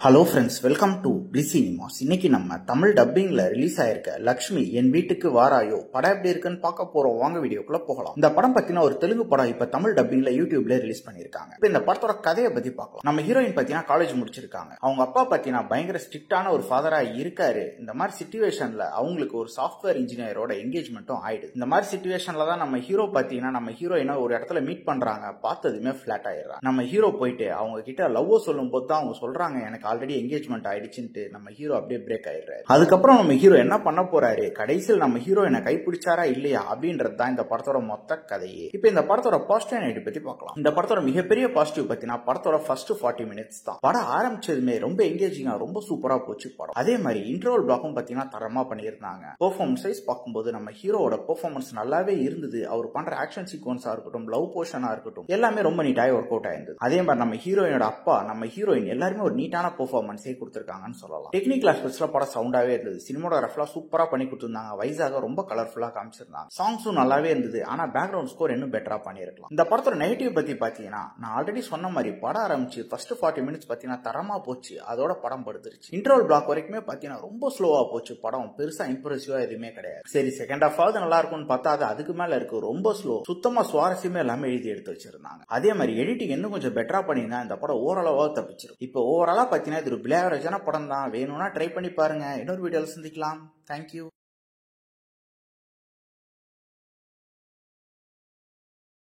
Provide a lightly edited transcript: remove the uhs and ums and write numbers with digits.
Hello friends, welcome to பிசினிமாஸ். இன்னைக்கு நம்ம தமிழ் டப்பிங்ல ரிலீஸ் ஆயிருக்க லக்ஷ்மி என் வீட்டுக்கு வாராயோ படம் எப்படி இருக்குன்னு பார்க்க போறோம். வாங்க வீடியோக்குள்ள போகலாம். இந்த படம் பத்தின ஒரு தெலுங்கு படம் இப்ப தமிழ் டப்பிங்ல யூடியூப்ல ரிலீஸ் பண்ணிருக்காங்க. இப்ப இந்த படத்தோட கதையை பத்தி பார்க்கலாம். நம்ம ஹீரோயின் பத்தினா காலேஜ் முடிச்சிருக்காங்க. அவங்க அப்பா பத்தினா பயங்கர ஸ்ட்ரிக்டான ஒரு ஃபாதரா இருக்காரு. இந்த மாதிரி சிச்சுவேஷன்ல அவங்களுக்கு ஒரு சாஃப்ட்வேர் இன்ஜினியரோட என்கேஜ்மெண்ட்டும் ஆயிடுது. இந்த மாதிரி சிச்சுவேஷன்ல தான் நம்ம ஹீரோ பாத்தீங்கன்னா நம்ம ஹீரோயினை ஒரு இடத்துல மீட் பண்றாங்க. பார்த்ததுமே பிளாட் ஆயிடுறாங்க. நம்ம ஹீரோ போயிட்டு அவங்க கிட்ட லவ் சொல்லும் போது தான் அவங்க சொல்றாங்க எனக்கு ஆல்ரெடி என்கேஜ்மெண்ட் ஆயிடுச்சுட்டு. நம்ம ஹீரோ அப்படியே பிரேக் ஆயிடுறாரு. அதுக்கப்புறம் நம்ம ஹீரோ என்ன பண்ண போறாரு, கடைசியில் நம்ம ஹீரோயினை கைப்பிடிச்சாரா இல்லையா அப்படின்றது தான் இந்த படத்தோட மொத்த கதையே. இப்ப இந்த படத்தோட பாசிட்டிவ் நைட் பத்தி பார்க்கலாம். இந்த படத்தோட மிகப்பெரிய பாசிட்டிவ் பத்தினா படத்தோட ஃபர்ஸ்ட் 40 மினிட்ஸ் தான். படம் ஆரம்பிச்சதுமே ரொம்ப என்கேஜிங்கா ரொம்ப சூப்பரா போச்சு படம். அதே மாதிரி இன்ட்ரோல் பிளாக்கும் பாத்தீங்கன்னா தரமா பண்ணியிருந்தாங்க. பெர்ஃபார்மன்ஸ் வைஸ் பார்க்கும்போது நம்ம ஹீரோட பெர்ஃபார்மன்ஸ் நல்லாவே இருந்தது. அவர் பண்ற ஆக்ஷன் சீக்வன்ஸா இருக்கட்டும், லவ் போர்ஷனா இருக்கட்டும், எல்லாமே ரொம்ப நீட்டாக ஒர்க் அவுட் ஆயிருந்தது. அதே மாதிரி நம்ம ஹீரோயினோட அப்பா, நம்ம ஹீரோயின் எல்லாருமே ஒரு நீட்டான பெர்ஃபார்மன்ஸே கொடுத்திருக்காங்கன்னு சொல்லலாம். டெக்னிக்கல் ஆஸ்பெக்ட்ஸ்ல படம் சவுண்டாவே இருந்தது. சினிமாட்டோகிராஃபில சூப்பரா பண்ணி கொடுத்திருந்தாங்க. வைஸாக ரொம்ப கலர்ஃபுல்லா காமிச்சிருந்தாங்க. சாங்ஸும் நல்லாவே இருந்தது. ஆனா பேக்ரவுண்ட் ஸ்கோர் இன்னும் பெட்டரா பண்ணிருக்கலாம். இந்த படத்தோட நெகட்டிவ் பத்தி பாத்தீங்கன்னா நான் ஆல்ரெடி சொன்ன மாதிரி படம் ஆரம்பிச்சு ஃபர்ஸ்ட் 40 மினிட்ஸ் பாத்தீங்கன்னா தரமா போச்சு. அதோட படம் படுத்துருச்சு. இன்ட்ரோல் பிளாக் வரைக்குமே பாத்தீங்கன்னா ரொம்ப ஸ்லோவா போச்சு. படம் பெருசா இம்ப்ரெசிவா எதுவுமே கிடையாது. சரி, செகண்ட் ஹாஃப் ஆவது நல்லா இருக்கும்னு பார்த்தா அது அதுக்கு மேல இருக்கு. ரொம்ப ஸ்லோ, சுத்தமா சுவாரஸ்யமே எல்லாமே எழுதி எடுத்து வச்சிருந்தாங்க. அதே மாதிரி எடிட்டிங் இன்னும் கொஞ்சம் பெட்டரா பண்ணியிருந்தா இந்த படம் ஓரளவா தப்பிச்சிரும். இப்போ ஓவராலா பாத்தீங்கன்னா இது ஒரு பிளேவரேஜான படம் தான். வேணும்னா ட்ரை பண்ணி பாருங்க. இன்னொரு வீடியோல சந்திக்கலாம். தேங்க்யூ.